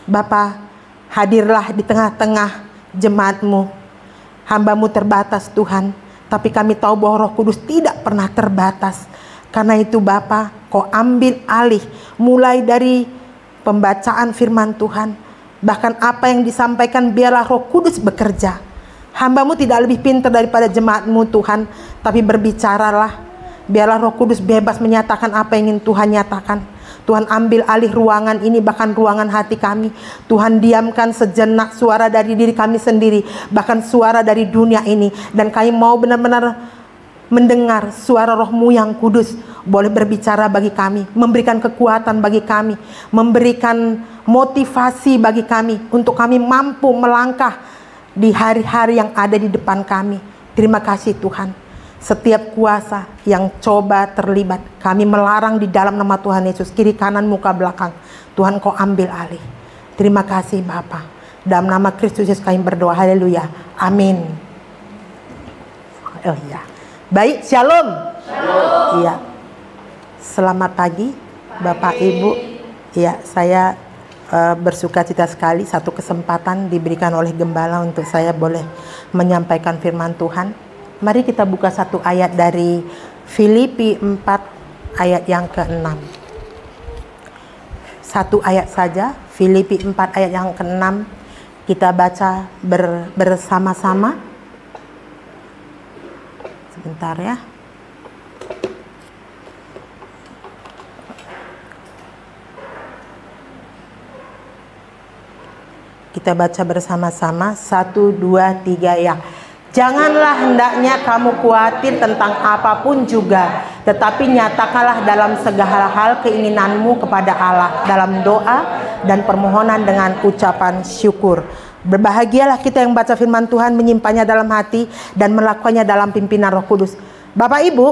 Bapa, hadirlah di tengah-tengah jemaat-Mu. Hamba-Mu terbatas Tuhan, tapi kami tahu bahwa Roh Kudus tidak pernah terbatas. Karena itu Bapa, Kau ambil alih mulai dari pembacaan firman Tuhan. Bahkan apa yang disampaikan biarlah Roh Kudus bekerja. Hamba-Mu tidak lebih pintar daripada jemaat-Mu Tuhan, tapi berbicaralah. Biarlah Roh Kudus bebas menyatakan apa yang ingin Tuhan nyatakan. Tuhan ambil alih ruangan ini, bahkan ruangan hati kami. Tuhan diamkan sejenak suara dari diri kami sendiri, bahkan suara dari dunia ini. Dan kami mau benar-benar mendengar suara Roh-Mu yang kudus boleh berbicara bagi kami, memberikan kekuatan bagi kami, memberikan motivasi bagi kami untuk kami mampu melangkah di hari-hari yang ada di depan kami. Terima kasih Tuhan. Setiap kuasa yang coba terlibat, kami melarang di dalam nama Tuhan Yesus. Kiri kanan muka belakang, Tuhan Kau ambil alih. Terima kasih Bapa. Dalam nama Kristus Yesus kami berdoa. Haleluya. Amin. Oh iya. Baik, shalom. Shalom. Iya. Selamat pagi Bapak Ibu. Iya, saya bersuka cita sekali satu kesempatan diberikan oleh Gembala untuk saya boleh menyampaikan firman Tuhan. Mari kita buka satu ayat dari Filipi 4 ayat yang ke-6. Satu ayat saja, Filipi 4 ayat yang ke-6. Kita baca bersama-sama. Sebentar ya. Kita baca bersama-sama. 1, 2, 3 ya. Janganlah hendaknya kamu khawatir tentang apapun juga, tetapi nyatakanlah dalam segala hal keinginanmu kepada Allah dalam doa dan permohonan dengan ucapan syukur. Berbahagialah kita yang baca firman Tuhan, menyimpannya dalam hati dan melakukannya dalam pimpinan Roh Kudus. Bapak Ibu,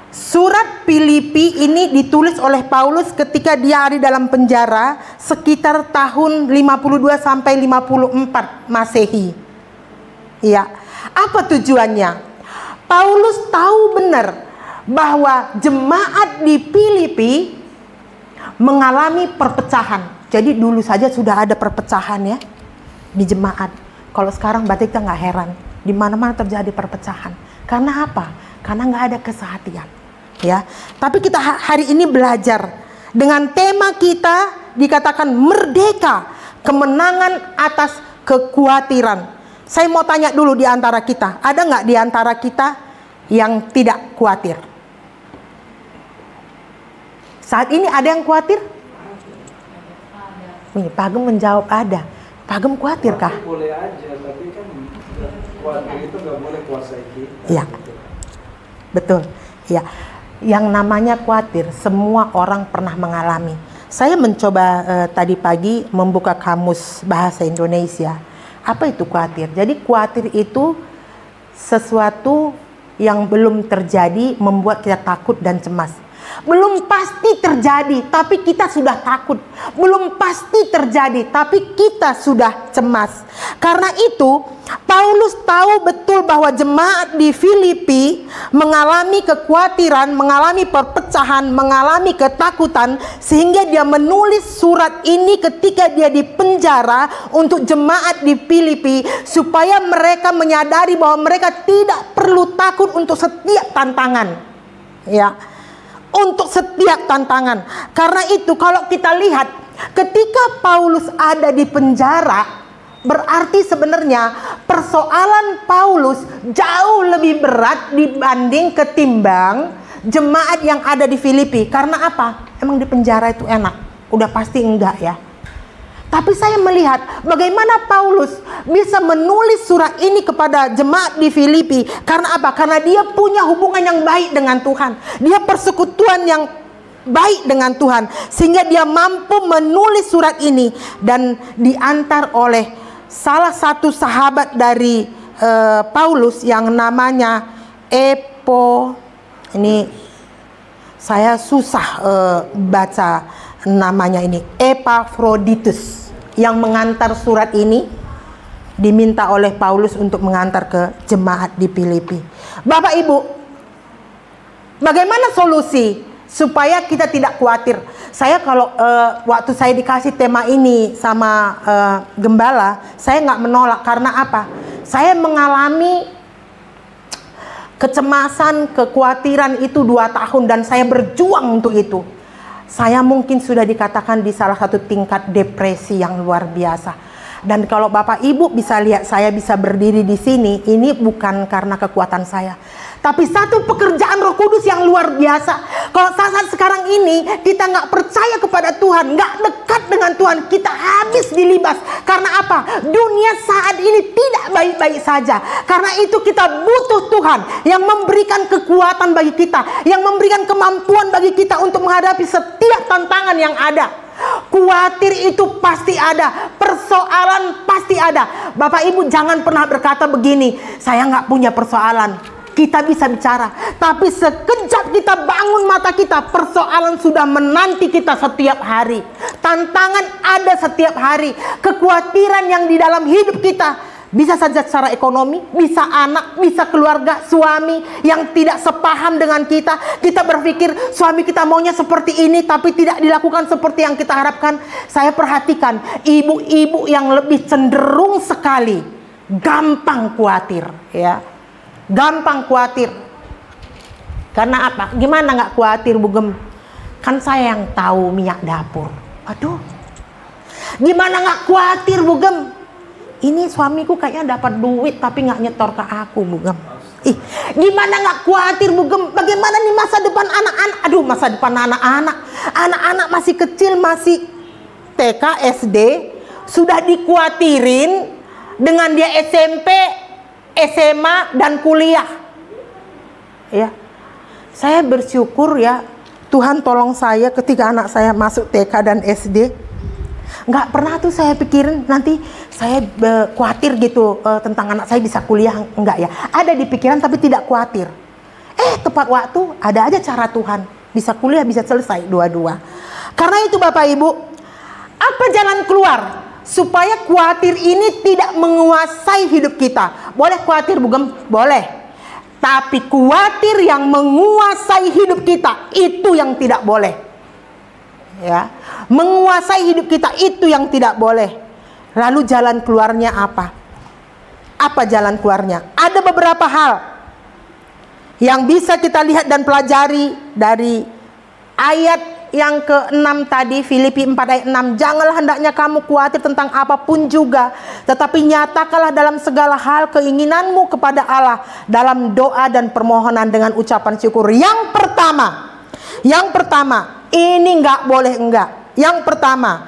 surat Filipi ini ditulis oleh Paulus ketika dia ada dalam penjara sekitar tahun 52 sampai 54 Masehi. Ya, apa tujuannya? Paulus tahu benar bahwa jemaat di Filipi mengalami perpecahan. Jadi dulu saja sudah ada perpecahan ya di jemaat. Kalau sekarang berarti kita nggak heran, di mana-mana terjadi perpecahan. Karena apa? Karena nggak ada kesehatian. Ya, tapi kita hari ini belajar dengan tema kita dikatakan merdeka, kemenangan atas kekhawatiran. Saya mau tanya dulu di antara kita, ada nggak di antara kita yang tidak khawatir? Saat ini ada yang khawatir? Pak Agem menjawab ada. Pak Agem khawatir kah? Boleh aja, tapi kan khawatir itu nggak boleh kuasai kita. Iya, betul. Ya, yang namanya khawatir semua orang pernah mengalami. Saya mencoba tadi pagi membuka kamus bahasa Indonesia. Apa itu khawatir? Jadi khawatir itu sesuatu yang belum terjadi membuat kita takut dan cemas. Belum pasti terjadi, tapi kita sudah takut. Belum pasti terjadi, tapi kita sudah cemas. Karena itu, Paulus tahu betul bahwa jemaat di Filipi mengalami kekhawatiran, mengalami perpecahan, mengalami ketakutan, sehingga dia menulis surat ini ketika dia di penjara untuk jemaat di Filipi, supaya mereka menyadari bahwa mereka tidak perlu takut untuk setiap tantangan. Ya. Untuk setiap tantangan. Karena itu kalau kita lihat ketika Paulus ada di penjara, berarti sebenarnya persoalan Paulus jauh lebih berat dibanding ketimbang jemaat yang ada di Filipi. Karena apa? Emang di penjara itu enak? Udah pasti enggak ya. Tapi saya melihat bagaimana Paulus bisa menulis surat ini kepada jemaat di Filipi. Karena apa? Karena dia punya hubungan yang baik dengan Tuhan. Dia persekutuan yang baik dengan Tuhan. Sehingga dia mampu menulis surat ini. Dan diantar oleh salah satu sahabat dari Paulus yang namanya Ini saya susah baca namanya ini. Epaphroditus. Yang mengantar surat ini diminta oleh Paulus untuk mengantar ke jemaat di Filipi. Bapak Ibu, bagaimana solusi supaya kita tidak khawatir. Saya kalau waktu saya dikasih tema ini sama gembala, saya nggak menolak. Karena apa? Saya mengalami kecemasan, kekhawatiran itu 2 tahun dan saya berjuang untuk itu. Saya mungkin sudah dikatakan di salah satu tingkat depresi yang luar biasa. Dan kalau Bapak Ibu bisa lihat saya bisa berdiri di sini, ini bukan karena kekuatan saya, tapi satu pekerjaan Roh Kudus yang luar biasa. Kalau saat sekarang ini kita nggak percaya kepada Tuhan, nggak dekat dengan Tuhan, kita habis dilibas. Karena apa? Dunia saat ini tidak baik-baik saja. Karena itu kita butuh Tuhan yang memberikan kekuatan bagi kita, yang memberikan kemampuan bagi kita untuk menghadapi setiap tantangan yang ada. Khawatir itu pasti ada, persoalan pasti ada. Bapak Ibu jangan pernah berkata begini, saya nggak punya persoalan. Kita bisa bicara, tapi sekejap kita bangun mata kita, persoalan sudah menanti kita setiap hari. Tantangan ada setiap hari. Kekhawatiran yang di dalam hidup kita, bisa saja secara ekonomi, bisa anak, bisa keluarga, suami yang tidak sepaham dengan kita. Kita berpikir suami kita maunya seperti ini, tapi tidak dilakukan seperti yang kita harapkan. Saya perhatikan ibu-ibu yang lebih cenderung sekali gampang khawatir, ya. Gampang khawatir. Karena apa? Gimana nggak khawatir, Bu Gem? Kan saya yang tahu minyak dapur. Aduh. Gimana nggak khawatir, Bu Gem? Ini suamiku kayaknya dapat duit tapi nggak nyetor ke aku, Bu Gem. Ih, gimana nggak khawatir, Bu Gem? Bagaimana nih masa depan anak-anak? Aduh, masa depan anak-anak. Anak-anak masih kecil, masih TK, SD, sudah dikhawatirin dengan dia SMP, SMA dan kuliah. Ya. Saya bersyukur ya, Tuhan tolong saya ketika anak saya masuk TK dan SD. Nggak pernah tuh saya pikirin nanti saya khawatir gitu tentang anak saya bisa kuliah, enggak ya. Ada di pikiran tapi tidak khawatir. Tepat waktu ada aja cara Tuhan. Bisa kuliah, bisa selesai dua-dua. Karena itu Bapak Ibu, apa jalan keluar supaya khawatir ini tidak menguasai hidup kita? Boleh khawatir, Bu Gem? Boleh. Tapi khawatir yang menguasai hidup kita, itu yang tidak boleh. Ya, menguasai hidup kita itu yang tidak boleh. Lalu jalan keluarnya apa? Apa jalan keluarnya? Ada beberapa hal yang bisa kita lihat dan pelajari dari ayat yang ke-6 tadi, Filipi 4 ayat 6. Janganlah hendaknya kamu khawatir tentang apapun juga, tetapi nyatakanlah dalam segala hal keinginanmu kepada Allah dalam doa dan permohonan dengan ucapan syukur. Yang pertama, ini nggak boleh enggak. Yang pertama,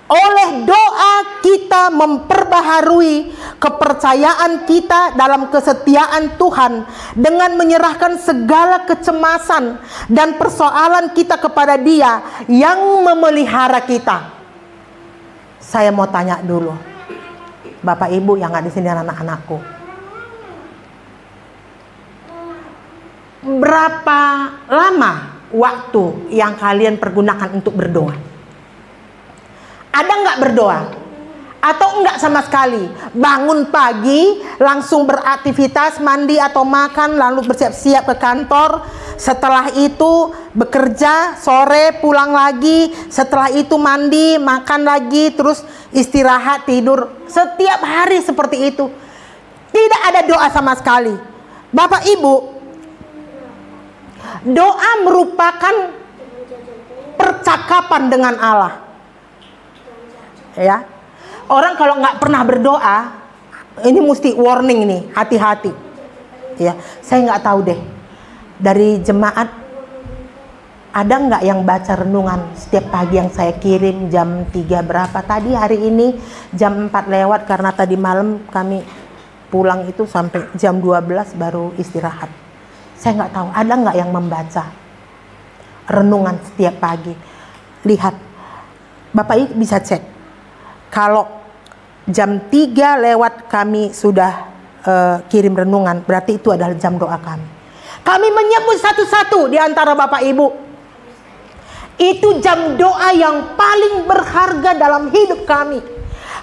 oleh doa kita memperbaharui kepercayaan kita dalam kesetiaan Tuhan dengan menyerahkan segala kecemasan dan persoalan kita kepada Dia yang memelihara kita. Saya mau tanya dulu, Bapak Ibu yang ada di sini, anak-anakku, berapa lama waktu yang kalian pergunakan untuk berdoa? Ada nggak berdoa? Atau enggak sama sekali? Bangun pagi, langsung beraktivitas, mandi atau makan, lalu bersiap-siap ke kantor. Setelah itu bekerja, sore pulang lagi. Setelah itu mandi, makan lagi, terus istirahat, tidur. Setiap hari seperti itu. Tidak ada doa sama sekali. Bapak Ibu, doa merupakan percakapan dengan Allah. Ya, orang kalau nggak pernah berdoa, ini mesti warning nih, hati-hati. Ya, saya nggak tahu deh dari jemaat ada nggak yang baca renungan setiap pagi yang saya kirim jam 3 berapa tadi hari ini jam 4 lewat karena tadi malam kami pulang itu sampai jam 12 baru istirahat. Saya nggak tahu ada nggak yang membaca renungan setiap pagi. Lihat, Bapak Ibu bisa cek. Kalau jam 3 lewat kami sudah kirim renungan, berarti itu adalah jam doa kami. Kami menyebut satu-satu di antara Bapak Ibu. Itu jam doa yang paling berharga dalam hidup kami.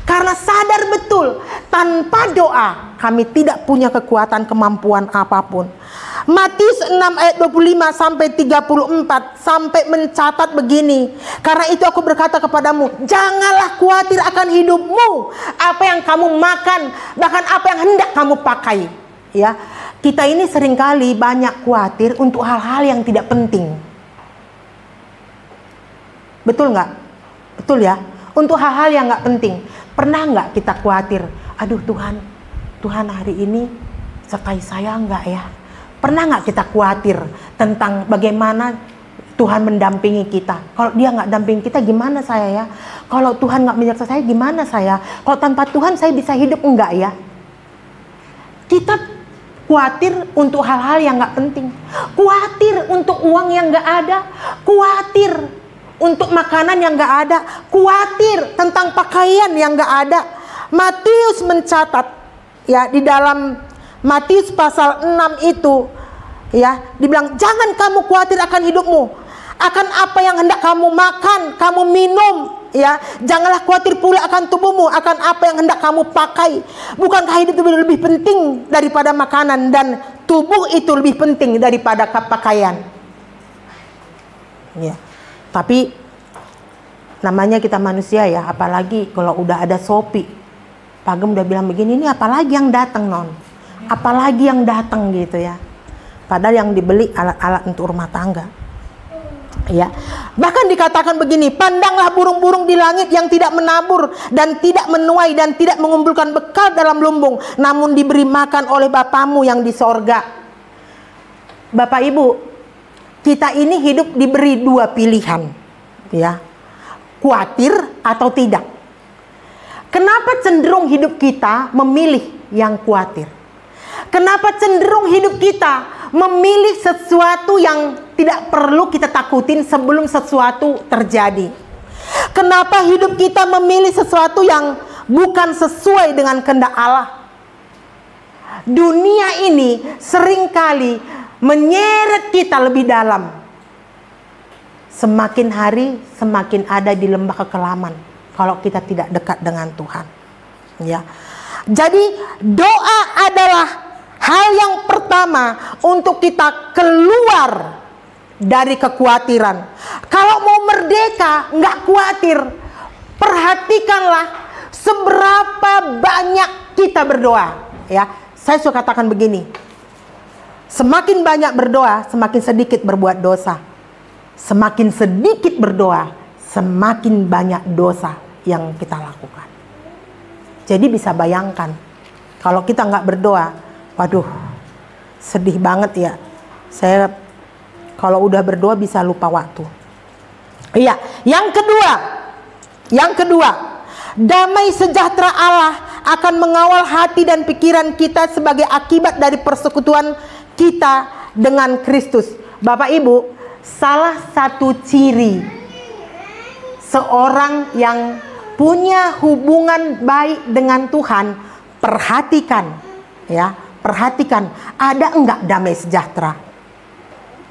Karena sadar betul, tanpa doa kami tidak punya kekuatan, kemampuan apapun. Matius 6 ayat 25 sampai 34 sampai mencatat begini. Karena itu aku berkata kepadamu, janganlah khawatir akan hidupmu, apa yang kamu makan, bahkan apa yang hendak kamu pakai. Ya, kita ini seringkali banyak khawatir untuk hal-hal yang tidak penting. Betul nggak? Betul ya? Untuk hal-hal yang nggak penting. Pernah nggak kita khawatir? Aduh Tuhan hari ini sertai saya nggak ya? Pernah nggak kita khawatir tentang bagaimana Tuhan mendampingi kita? Kalau dia nggak dampingi kita, gimana saya ya? Kalau Tuhan nggak menyertai saya, gimana saya? Kalau tanpa Tuhan saya bisa hidup enggak ya? Kita khawatir untuk hal-hal yang nggak penting. Khawatir untuk uang yang nggak ada. Khawatir untuk makanan yang nggak ada. Khawatir tentang pakaian yang nggak ada. Matius mencatat ya, di dalam Matius pasal 6 itu ya, dibilang jangan kamu khawatir akan hidupmu, akan apa yang hendak kamu makan, kamu minum ya. Janganlah khawatir pula akan tubuhmu, akan apa yang hendak kamu pakai. Bukankah hidup itu lebih penting daripada makanan, dan tubuh itu lebih penting daripada pakaian ya. Tapi namanya kita manusia ya, apalagi kalau udah ada Shopee, Pak Gem udah bilang begini, ini apalagi yang datang non, apalagi yang datang gitu ya. Padahal yang dibeli alat-alat untuk rumah tangga ya. Bahkan dikatakan begini, pandanglah burung-burung di langit yang tidak menabur dan tidak menuai dan tidak mengumpulkan bekal dalam lumbung, namun diberi makan oleh Bapamu yang di sorga. Bapak Ibu, kita ini hidup diberi dua pilihan ya, khawatir atau tidak. Kenapa cenderung hidup kita memilih yang khawatir? Kenapa cenderung hidup kita memilih sesuatu yang tidak perlu kita takutin sebelum sesuatu terjadi? Kenapa hidup kita memilih sesuatu yang bukan sesuai dengan kehendak Allah? Dunia ini seringkali menyeret kita lebih dalam. Semakin hari semakin ada di lembah kekelaman kalau kita tidak dekat dengan Tuhan ya. Jadi doa adalah hal yang pertama untuk kita keluar dari kekhawatiran. Kalau mau merdeka nggak khawatir, perhatikanlah seberapa banyak kita berdoa ya. Saya suka katakan begini, semakin banyak berdoa, semakin sedikit berbuat dosa. Semakin sedikit berdoa, semakin banyak dosa yang kita lakukan. Jadi bisa bayangkan, kalau kita nggak berdoa, waduh, sedih banget ya. Saya kalau udah berdoa bisa lupa waktu. Iya, yang kedua, damai sejahtera Allah akan mengawal hati dan pikiran kita sebagai akibat dari persekutuan kita dengan Kristus. Bapak Ibu, salah satu ciri seorang yang punya hubungan baik dengan Tuhan, perhatikan ya, perhatikan ada enggak damai sejahtera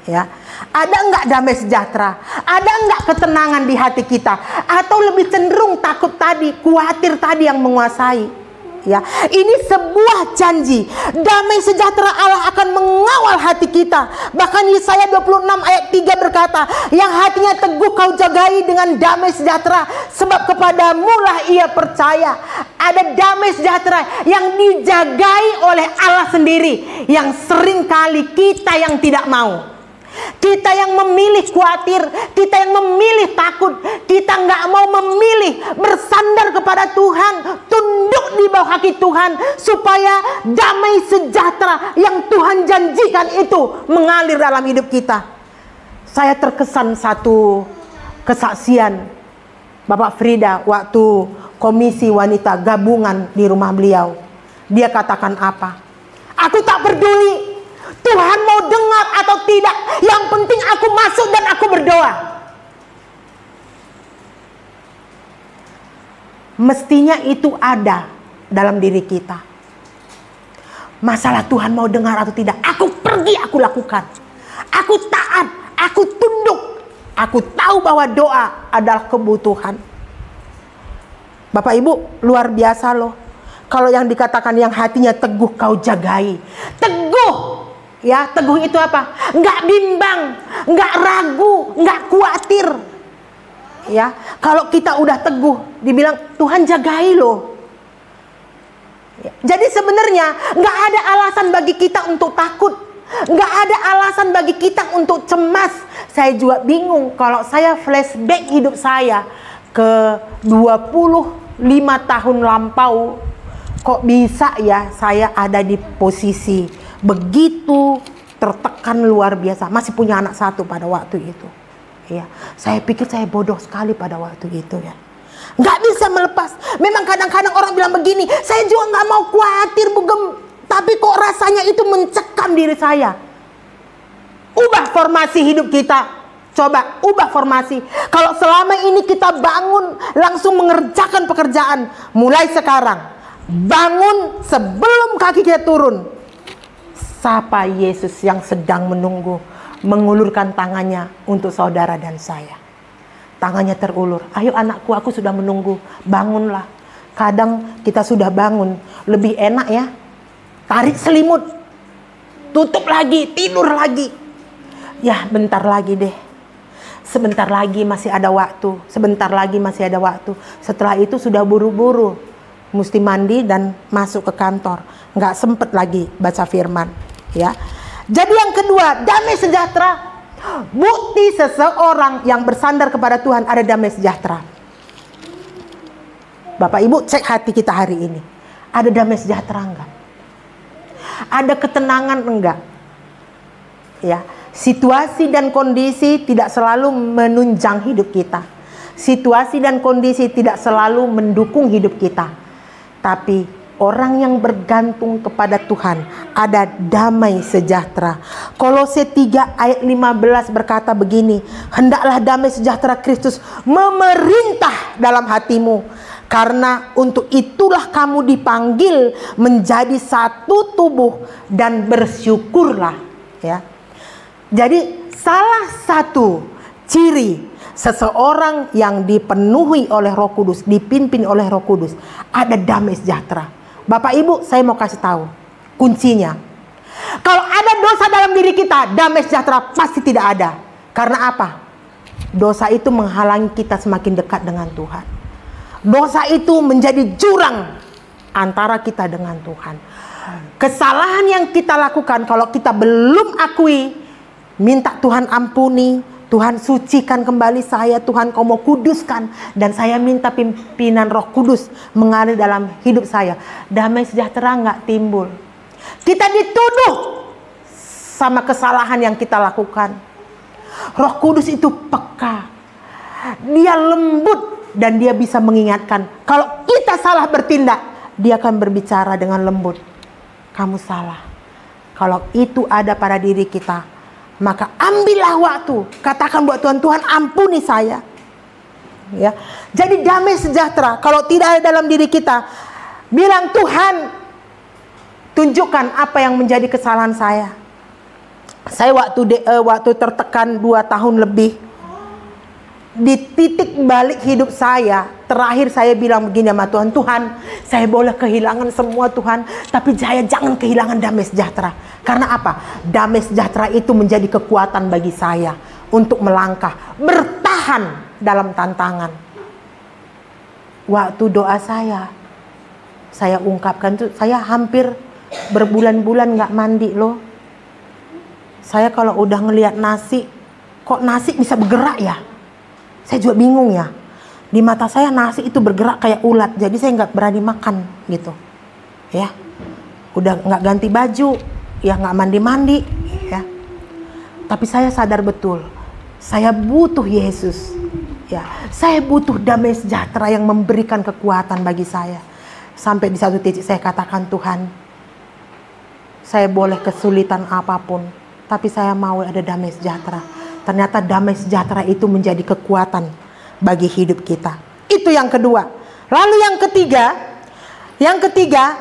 ya, ada enggak damai sejahtera, ada enggak ketenangan di hati kita, atau lebih cenderung takut tadi, khawatir tadi yang menguasai ya. Ini sebuah janji, damai sejahtera Allah akan mengawal hati kita. Bahkan Yesaya 26 ayat 3 berkata, yang hatinya teguh kau jagai dengan damai sejahtera, sebab kepadamu lah ia percaya. Ada damai sejahtera yang dijagai oleh Allah sendiri, yang seringkali kita yang tidak mau. Kita yang memilih khawatir, kita yang memilih takut, kita nggak mau memilih bersandar kepada Tuhan, tunduk di bawah kaki Tuhan, supaya damai sejahtera yang Tuhan janjikan itu mengalir dalam hidup kita. Saya terkesan satu kesaksian Bapak Frida waktu komisi wanita gabungan di rumah beliau. Dia katakan apa? Aku tak peduli Tuhan mau dengar atau tidak, yang penting aku masuk dan aku berdoa. Mestinya itu ada dalam diri kita. Masalah Tuhan mau dengar atau tidak, aku pergi, aku lakukan. Aku taat, aku tunduk. Aku tahu bahwa doa adalah kebutuhan. Bapak Ibu, luar biasa loh. Kalau yang dikatakan yang hatinya teguh kau jagai. Teguh Ya, teguh itu apa? Nggak bimbang, nggak ragu, nggak khawatir. Ya, kalau kita udah teguh, dibilang Tuhan jagai loh. Ya, jadi sebenarnya nggak ada alasan bagi kita untuk takut, nggak ada alasan bagi kita untuk cemas. Saya juga bingung kalau saya flashback hidup saya ke 25 tahun lampau, kok bisa ya saya ada di posisi begitu tertekan luar biasa. Masih punya anak satu pada waktu itu. Ya, saya pikir saya bodoh sekali pada waktu itu ya. Nggak bisa melepas. Memang kadang-kadang orang bilang begini, saya juga nggak mau khawatir Bugem, tapi kok rasanya itu mencekam diri saya. Ubah formasi hidup kita. Coba ubah formasi. Kalau selama ini kita bangun langsung mengerjakan pekerjaan, mulai sekarang bangun sebelum kaki kita turun. Sapa Yesus yang sedang menunggu, mengulurkan tangannya untuk saudara dan saya. Tangannya terulur. Ayo anakku, aku sudah menunggu. Bangunlah. Kadang kita sudah bangun, lebih enak ya. Tarik selimut, tutup lagi, tidur lagi. Ya, bentar lagi deh. Sebentar lagi masih ada waktu. Sebentar lagi masih ada waktu. Setelah itu sudah buru-buru. Mesti mandi dan masuk ke kantor. Nggak sempet lagi baca firman. Ya. Jadi yang kedua, damai sejahtera. Bukti seseorang yang bersandar kepada Tuhan ada damai sejahtera. Bapak Ibu cek hati kita hari ini. Ada damai sejahtera enggak? Ada ketenangan enggak? Ya, situasi dan kondisi tidak selalu menunjang hidup kita. Situasi dan kondisi tidak selalu mendukung hidup kita. Tapi orang yang bergantung kepada Tuhan ada damai sejahtera. Kolose 3 ayat 15 berkata begini, hendaklah damai sejahtera Kristus memerintah dalam hatimu, karena untuk itulah kamu dipanggil menjadi satu tubuh dan bersyukurlah. Ya. Jadi salah satu ciri seseorang yang dipenuhi oleh Roh Kudus, dipimpin oleh Roh Kudus, ada damai sejahtera. Bapak Ibu, saya mau kasih tahu kuncinya. Kalau ada dosa dalam diri kita, damai sejahtera pasti tidak ada. Karena apa? Dosa itu menghalangi kita semakin dekat dengan Tuhan. Dosa itu menjadi jurang antara kita dengan Tuhan. Kesalahan yang kita lakukan, kalau kita belum akui, minta Tuhan ampuni, Tuhan sucikan kembali saya, Tuhan kau mau kuduskan, dan saya minta pimpinan Roh Kudus mengalir dalam hidup saya. Damai sejahtera nggak timbul. Kita dituduh sama kesalahan yang kita lakukan. Roh Kudus itu peka, dia lembut dan dia bisa mengingatkan. Kalau kita salah bertindak, dia akan berbicara dengan lembut. Kamu salah. Kalau itu ada pada diri kita, maka ambillah waktu, katakan buat Tuhan, Tuhan ampuni saya. Ya. Jadi damai sejahtera kalau tidak ada dalam diri kita, bilang Tuhan, tunjukkan apa yang menjadi kesalahan saya. Saya waktu tertekan 2 tahun lebih, di titik balik hidup saya, terakhir saya bilang begini sama Tuhan, Tuhan, saya boleh kehilangan semua Tuhan, tapi saya jangan kehilangan damai sejahtera. Karena apa? Damai sejahtera itu menjadi kekuatan bagi saya untuk melangkah, bertahan dalam tantangan. Waktu doa saya ungkapkan tuh, saya hampir berbulan-bulan nggak mandi loh. Saya kalau udah ngelihat nasi, kok nasi bisa bergerak ya? Saya juga bingung ya. Di mata saya nasi itu bergerak kayak ulat. Jadi saya nggak berani makan gitu. Ya. Udah nggak ganti baju. Ya nggak mandi-mandi. Ya. Tapi saya sadar betul. Saya butuh Yesus. Ya. Saya butuh damai sejahtera yang memberikan kekuatan bagi saya. Sampai di satu titik saya katakan, Tuhan, saya boleh kesulitan apapun, tapi saya mau ada damai sejahtera. Ternyata damai sejahtera itu menjadi kekuatan bagi hidup kita. Itu yang kedua. Lalu yang ketiga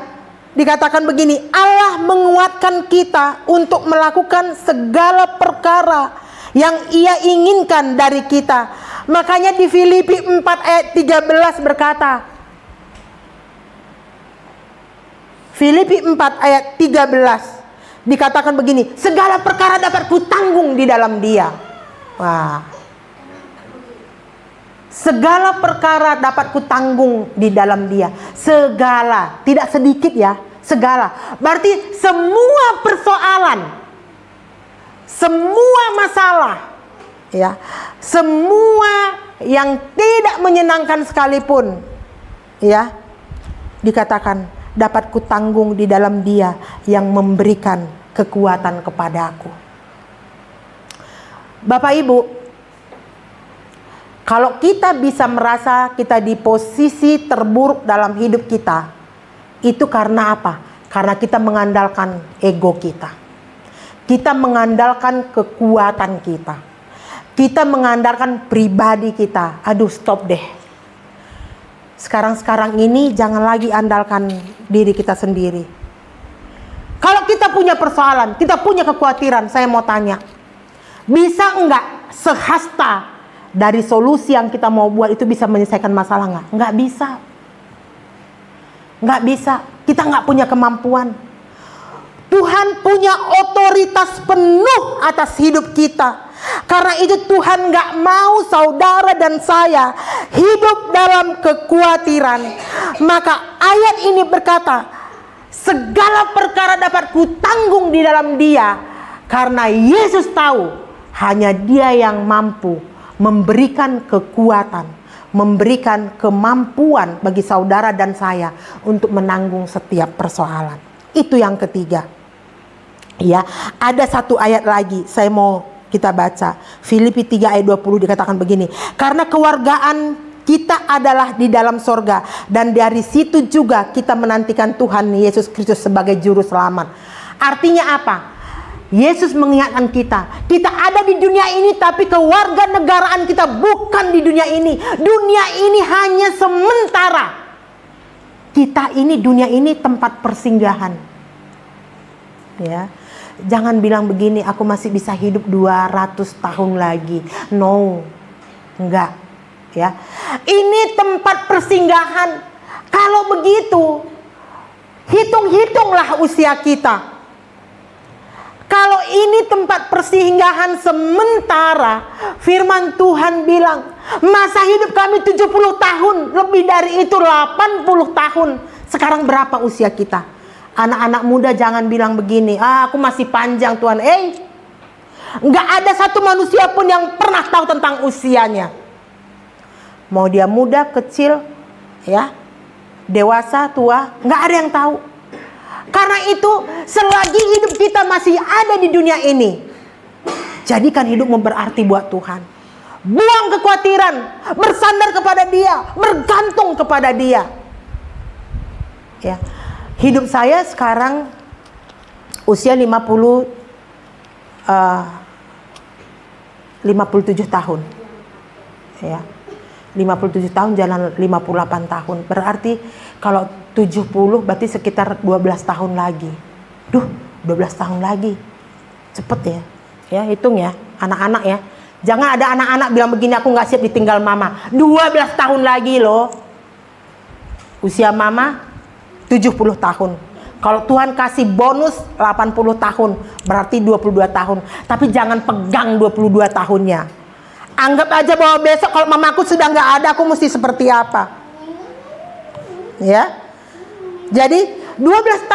dikatakan begini, Allah menguatkan kita untuk melakukan segala perkara yang Ia inginkan dari kita. Makanya di Filipi 4 ayat 13 berkata, Filipi 4 ayat 13, dikatakan begini, segala perkara dapat kutanggung di dalam Dia. Wah. Segala perkara dapat kutanggung di dalam Dia. Segala, tidak sedikit ya, segala. Berarti semua persoalan, semua masalah, ya, semua yang tidak menyenangkan sekalipun, ya, dikatakan dapat kutanggung di dalam Dia yang memberikan kekuatan kepadaku. Bapak Ibu, kalau kita bisa merasa kita di posisi terburuk dalam hidup kita, itu karena apa? Karena kita mengandalkan ego kita. Kita mengandalkan kekuatan kita. Kita mengandalkan pribadi kita. Aduh, stop deh. Sekarang ini jangan lagi andalkan diri kita sendiri. Kalau kita punya persoalan, kita punya kekhawatiran, saya mau tanya, bisa enggak sehasta dari solusi yang kita mau buat itu bisa menyelesaikan masalah enggak? Enggak bisa. Enggak bisa. Kita enggak punya kemampuan. Tuhan punya otoritas penuh atas hidup kita. Karena itu Tuhan gak mau saudara dan saya hidup dalam kekhawatiran. Maka ayat ini berkata, segala perkara dapat kutanggung di dalam Dia. Karena Yesus tahu hanya Dia yang mampu memberikan kekuatan, memberikan kemampuan bagi saudara dan saya untuk menanggung setiap persoalan. Itu yang ketiga. Ya, ada satu ayat lagi saya mau kita baca. Filipi 3 ayat 20 dikatakan begini. Karena kewargaan kita adalah di dalam sorga. Dan dari situ juga kita menantikan Tuhan Yesus Kristus sebagai juru selamat. Artinya apa? Yesus mengingatkan kita. Kita ada di dunia ini tapi kewarganegaraan kita bukan di dunia ini. Dunia ini hanya sementara. Kita ini, dunia ini tempat persinggahan. Ya. Jangan bilang begini, aku masih bisa hidup 200 tahun lagi. No, enggak. Ya, ini tempat persinggahan. Kalau begitu, hitung-hitunglah usia kita. Kalau ini tempat persinggahan sementara, firman Tuhan bilang, masa hidup kami 70 tahun, lebih dari itu 80 tahun. Sekarang berapa usia kita? Anak-anak muda jangan bilang begini, aku masih panjang Tuhan. Nggak ada satu manusia pun yang pernah tahu tentang usianya. Mau dia muda, kecil, ya, dewasa, tua, nggak ada yang tahu. Karena itu, selagi hidup kita masih ada di dunia ini, jadikan hidupmu berarti buat Tuhan. Buang kekhawatiran, bersandar kepada Dia, bergantung kepada Dia. Ya. Hidup saya sekarang usia 57 tahun. Ya. 57 tahun jalan 58 tahun. Berarti kalau 70 berarti sekitar 12 tahun lagi. 12 tahun lagi. Cepet ya. Ya, hitung ya, anak-anak ya. Jangan ada anak-anak bilang begini, aku nggak siap ditinggal mama. 12 tahun lagi loh. Usia mama 70 tahun. Kalau Tuhan kasih bonus 80 tahun, berarti 22 tahun. Tapi jangan pegang 22 tahunnya. Anggap aja bahwa besok kalau mamaku sudah nggak ada, aku mesti seperti apa. Ya. Jadi 12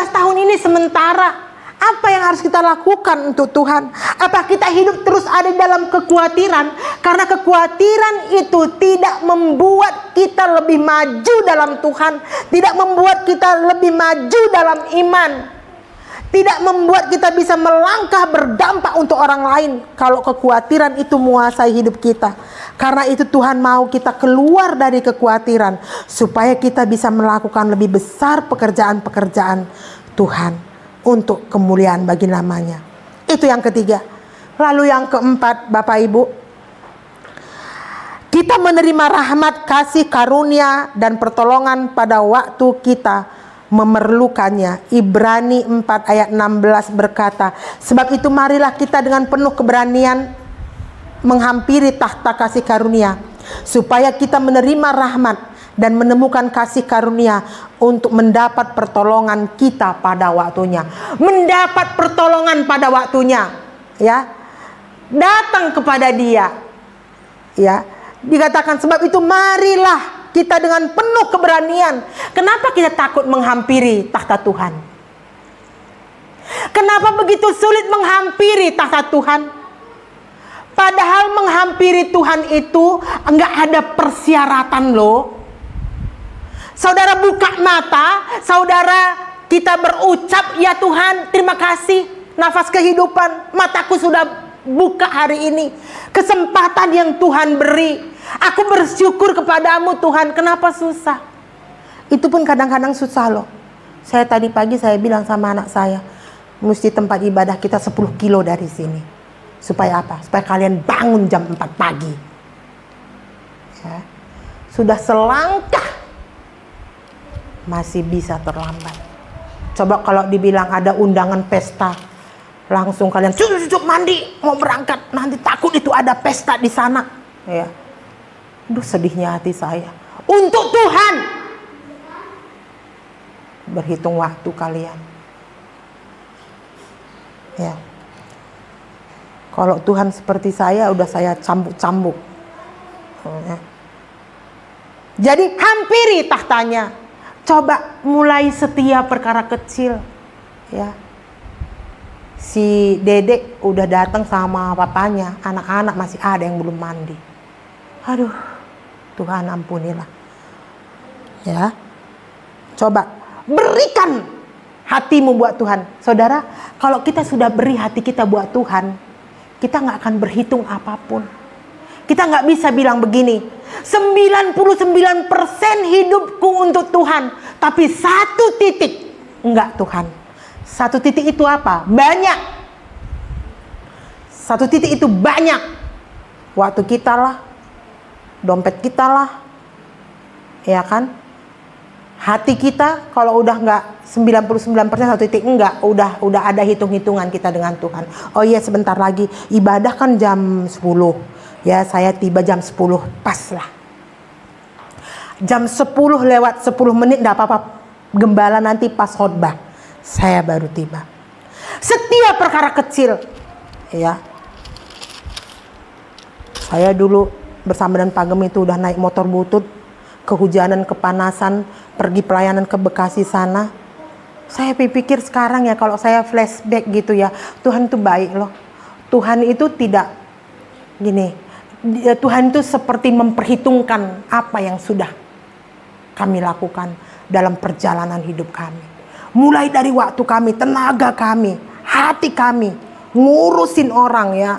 tahun ini sementara. Apa yang harus kita lakukan untuk Tuhan? Apa kita hidup terus ada dalam kekhawatiran? Karena kekhawatiran itu tidak membuat kita lebih maju dalam Tuhan. Tidak membuat kita lebih maju dalam iman. Tidak membuat kita bisa melangkah berdampak untuk orang lain. Kalau kekhawatiran itu menguasai hidup kita. Karena itu Tuhan mau kita keluar dari kekhawatiran. Supaya kita bisa melakukan lebih besar pekerjaan-pekerjaan Tuhan. Untuk kemuliaan bagi namanya. Itu yang ketiga. Lalu yang keempat, Bapak Ibu, kita menerima rahmat, kasih karunia dan pertolongan pada waktu kita memerlukannya. Ibrani 4 ayat 16 berkata, sebab itu marilah kita dengan penuh keberanian menghampiri tahta kasih karunia, supaya kita menerima rahmat dan menemukan kasih karunia untuk mendapat pertolongan kita pada waktunya. Mendapat pertolongan pada waktunya, ya. Datang kepada Dia. Ya. Dikatakan sebab itu marilah kita dengan penuh keberanian. Kenapa kita takut menghampiri tahta Tuhan? Kenapa begitu sulit menghampiri tahta Tuhan? Padahal menghampiri Tuhan itu enggak ada persyaratan loh. Saudara buka mata, saudara kita berucap, ya Tuhan terima kasih, nafas kehidupan, mataku sudah buka hari ini. Kesempatan yang Tuhan beri, aku bersyukur kepadamu Tuhan. Kenapa susah? Itu pun kadang-kadang susah loh. Saya tadi pagi saya bilang sama anak saya, mesti tempat ibadah kita 10 kilo dari sini. Supaya apa? Supaya kalian bangun jam 4 pagi. Ya. Sudah selangkah masih bisa terlambat. Coba kalau dibilang ada undangan pesta, langsung kalian cucuk mandi mau berangkat, nanti takut itu ada pesta di sana. Ya. Aduh, sedihnya hati saya. Untuk Tuhan berhitung waktu kalian. Ya. Kalau Tuhan seperti saya, udah saya cambuk-cambuk. Ya. Jadi hampiri tahtanya. Coba mulai setia perkara kecil, ya. Si Dedek udah datang sama papanya, anak-anak masih ada yang belum mandi. Aduh, Tuhan ampunilah. Ya, coba berikan hatimu buat Tuhan, saudara. Kalau kita sudah beri hati kita buat Tuhan, kita nggak akan berhitung apapun. Kita nggak bisa bilang begini, 99% hidupku untuk Tuhan, tapi 1 titik enggak Tuhan. 1 titik itu apa? Banyak. 1 titik itu banyak. Waktu kita lah, dompet kita lah, ya kan? Hati kita kalau udah enggak 99% 1 titik enggak, udah ada hitung-hitungan kita dengan Tuhan. Oh iya, sebentar lagi ibadah kan jam 10. Ya, saya tiba jam 10 pas lah. Jam 10 lewat 10 menit enggak apa-apa. Gembala nanti pas khotbah saya baru tiba. Setiap perkara kecil, ya. Saya dulu bersama dengan Pak Gem itu udah naik motor butut, kehujanan, kepanasan, pergi pelayanan ke Bekasi sana. Saya pikir sekarang ya, kalau saya flashback gitu ya, Tuhan itu baik loh. Tuhan itu tidak gini. Tuhan itu seperti memperhitungkan apa yang sudah kami lakukan dalam perjalanan hidup kami. Mulai dari waktu kami, tenaga kami, hati kami, ngurusin orang ya.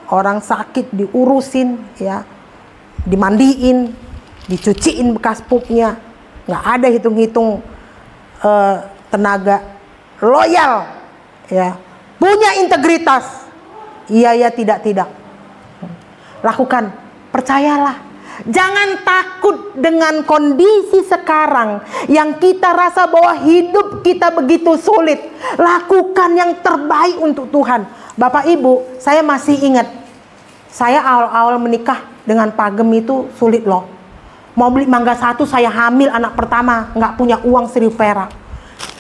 Orang sakit diurusin ya, dimandiin, dicuciin bekas pupnya. Nggak ada hitung-hitung tenaga, loyal ya, punya integritas. Iya ya, tidak. Lakukan, percayalah. Jangan takut dengan kondisi sekarang yang kita rasa bahwa hidup kita begitu sulit. Lakukan yang terbaik untuk Tuhan. Bapak Ibu, saya masih ingat, saya awal-awal menikah dengan Pak Gem itu sulit loh. Mau beli mangga 1, saya hamil anak pertama, nggak punya uang 1.000 perak.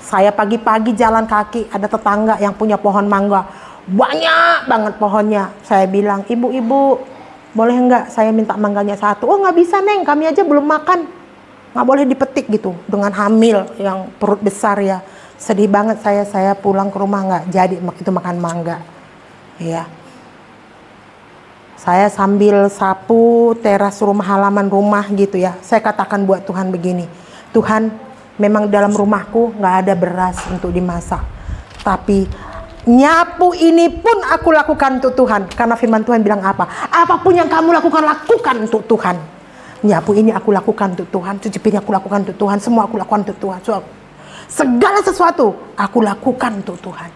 Saya pagi-pagi jalan kaki, ada tetangga yang punya pohon mangga, banyak banget pohonnya. Saya bilang, ibu-ibu, boleh nggak saya minta mangganya 1? Oh nggak bisa Neng, kami aja belum makan. Nggak boleh dipetik gitu, dengan hamil yang perut besar ya. Sedih banget saya pulang ke rumah nggak jadi itu makan mangga. Ya. Saya sambil sapu teras rumah, halaman rumah gitu ya. Saya katakan buat Tuhan begini, Tuhan, memang dalam rumahku nggak ada beras untuk dimasak. Tapi nyapu ini pun aku lakukan untuk Tuhan. Karena firman Tuhan bilang apa? Apapun yang kamu lakukan untuk Tuhan. Nyapu ini aku lakukan untuk Tuhan. Cuci piring aku lakukan untuk Tuhan. Semua aku lakukan untuk Tuhan. Segala sesuatu aku lakukan untuk Tuhan.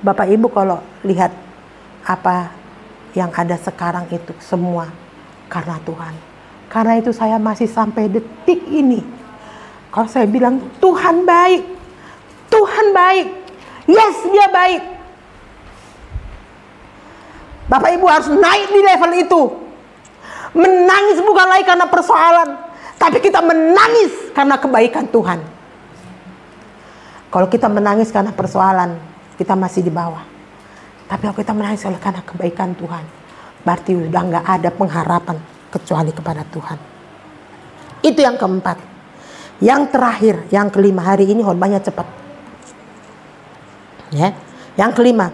Bapak Ibu kalau lihat apa yang ada sekarang itu semua karena Tuhan. Karena itu saya masih sampai detik ini, kalau saya bilang Tuhan baik, Tuhan baik, yes dia baik. Bapak Ibu harus naik di level itu. Menangis bukan lagi karena persoalan, Tapi kita menangis karena kebaikan Tuhan. Kalau kita menangis karena persoalan, kita masih di bawah. Tapi kalau kita menangis karena kebaikan Tuhan, berarti udah nggak ada pengharapan kecuali kepada Tuhan. Itu yang keempat. Yang terakhir, yang kelima, hari ini khotbahnya cepat. Ya. Yang kelima,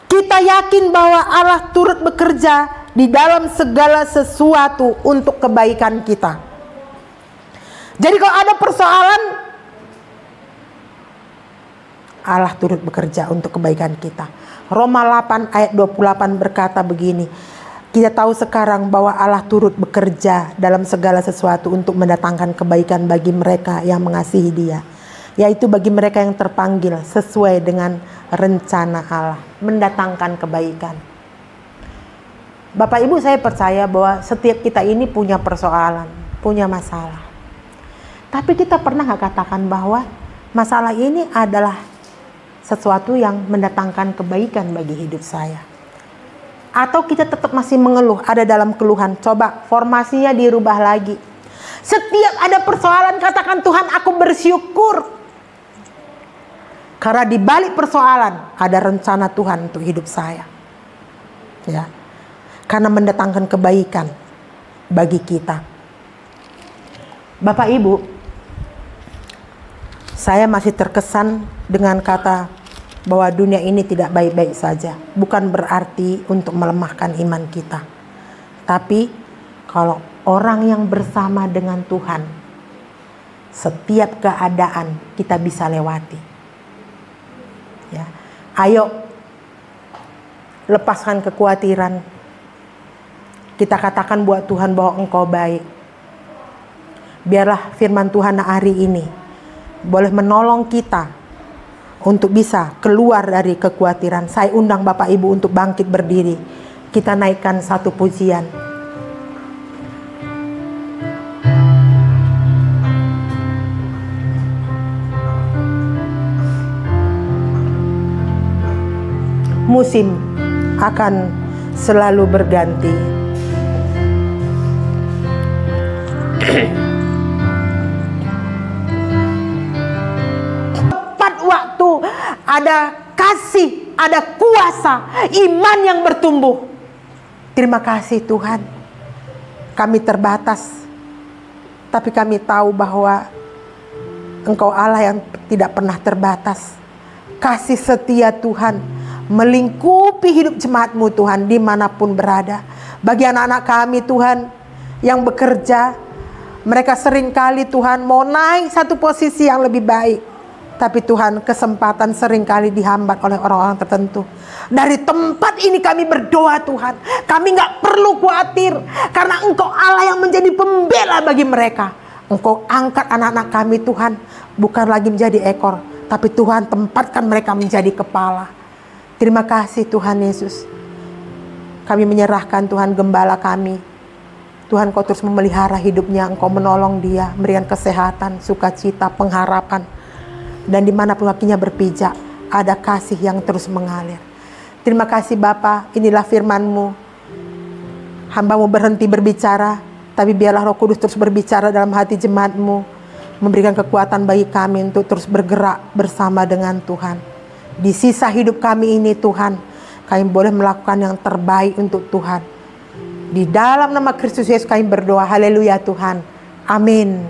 kita yakin bahwa Allah turut bekerja di dalam segala sesuatu untuk kebaikan kita. Jadi kalau ada persoalan, Allah turut bekerja untuk kebaikan kita. Roma 8 ayat 28 berkata begini, kita tahu sekarang bahwa Allah turut bekerja dalam segala sesuatu untuk mendatangkan kebaikan bagi mereka yang mengasihi Dia, yaitu bagi mereka yang terpanggil sesuai dengan rencana Allah, mendatangkan kebaikan. Bapak Ibu, saya percaya bahwa setiap kita ini punya persoalan, punya masalah. Tapi kita pernah nggak katakan bahwa masalah ini adalah sesuatu yang mendatangkan kebaikan bagi hidup saya? Atau kita tetap masih mengeluh, ada dalam keluhan? Coba formasinya dirubah lagi. Setiap ada persoalan, katakan, Tuhan, aku bersyukur. Karena di balik persoalan ada rencana Tuhan untuk hidup saya. Ya. Karena mendatangkan kebaikan bagi kita. Bapak Ibu, saya masih terkesan dengan kata bahwa dunia ini tidak baik-baik saja. Bukan berarti untuk melemahkan iman kita. Tapi kalau orang yang bersama dengan Tuhan, setiap keadaan kita bisa lewati. Ya. Ayo lepaskan kekhawatiran. Kita katakan buat Tuhan bahwa Engkau baik. Biarlah firman Tuhan hari ini boleh menolong kita untuk bisa keluar dari kekhawatiran. Saya undang Bapak Ibu untuk bangkit berdiri. Kita naikkan satu pujian. Musim akan selalu berganti. Tepat waktu, ada kasih, ada kuasa, iman yang bertumbuh. Terima kasih Tuhan. Kami terbatas, tapi kami tahu bahwa Engkau Allah yang tidak pernah terbatas. Kasih setia Tuhan melingkupi hidup jemaat-Mu Tuhan dimanapun berada. Bagi anak-anak kami Tuhan yang bekerja, mereka seringkali Tuhan mau naik satu posisi yang lebih baik, tapi Tuhan kesempatan seringkali dihambat oleh orang-orang tertentu. Dari tempat ini kami berdoa Tuhan, kami gak perlu khawatir, karena Engkau Allah yang menjadi pembela bagi mereka. Engkau angkat anak-anak kami Tuhan, bukan lagi menjadi ekor, tapi Tuhan tempatkan mereka menjadi kepala. Terima kasih Tuhan Yesus. Kami menyerahkan Tuhan gembala kami. Tuhan Kau terus memelihara hidupnya, Engkau menolong dia, memberikan kesehatan, sukacita, pengharapan. Dan dimanapun kakinya berpijak, ada kasih yang terus mengalir. Terima kasih Bapa, inilah firman-Mu. Hamba-Mu berhenti berbicara, tapi biarlah Roh Kudus terus berbicara dalam hati jemaat-Mu, memberikan kekuatan bagi kami untuk terus bergerak bersama dengan Tuhan. Di sisa hidup kami ini Tuhan, kami boleh melakukan yang terbaik untuk Tuhan. Di dalam nama Kristus Yesus kami berdoa, haleluya Tuhan, amin.